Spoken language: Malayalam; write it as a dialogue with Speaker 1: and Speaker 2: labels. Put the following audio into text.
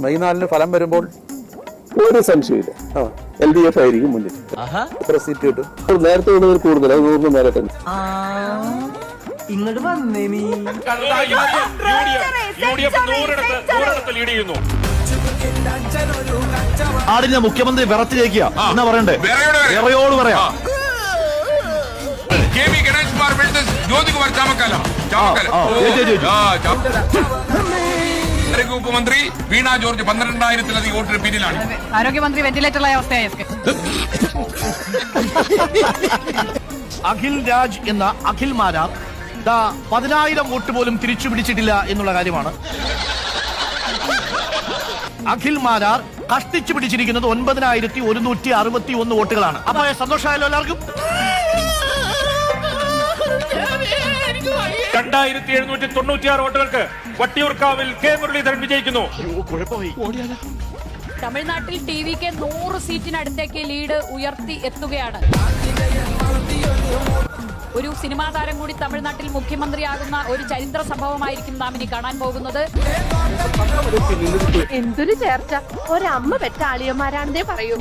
Speaker 1: മെയ് 4 ഫലം വരുമ്പോൾ
Speaker 2: ഒരു സംശയമില്ല LDF ആയിരിക്കും മുന്നിൽ.
Speaker 1: എത്ര സീറ്റ് കിട്ടും?
Speaker 2: നേരത്തെ ഉള്ളതിൽ കൂടുതൽ, അത് 100 മേലെ തന്നെ.
Speaker 3: ഇങ്ങോട്ട് വന്നേ നീ.
Speaker 4: ആടിന്റെ മുഖ്യമന്ത്രി വിറച്ചിലേക്കുക എന്നാ പറയണ്ടേ? വിറയോട് പറയാം.
Speaker 5: ഉപമന്ത്രി വീണ ജോർജ് 12,000-ലധികം വോട്ടിന് പിന്നിലാണ്.
Speaker 6: ആരോഗ്യമന്ത്രി വെന്റിലേറ്ററിലായ അവസ്ഥയായി.
Speaker 4: അഖിൽ രാജ് എന്ന അഖിൽ മാരാർ 10,000 വോട്ട് പോലും തിരിച്ചു പിടിച്ചിട്ടില്ല എന്നുള്ള കാര്യമാണ്. അഖിൽ മാരാർ കഷ്ടിച്ചു പിടിച്ചിരിക്കുന്നത് 9,161 വോട്ടുകളാണ്. അപ്പൊ സന്തോഷമായല്ലോ എല്ലാവർക്കും.
Speaker 7: 2,796 വോട്ടുകൾക്ക് വട്ടിയൂർക്കാവിൽ കെ മുരളീധരൻ വിജയിക്കുന്നു.
Speaker 6: തമിഴ്നാട്ടിൽ TVK 100 സീറ്റിനടുത്തേക്ക് ലീഡ് ഉയർത്തി എത്തുകയാണ്. ഒരു സിനിമാ താരം കൂടി തമിഴ്നാട്ടിൽ മുഖ്യമന്ത്രിയാകുന്ന ഒരു ചരിത്ര സംഭവമായിരിക്കും നാം ഇനി കാണാൻ പോകുന്നത്.
Speaker 8: എന്തൊരു ചേർച്ച! ഒരമ്മ പെറ്റ ആളിയന്മാരാണെന്നേ പറയൂ.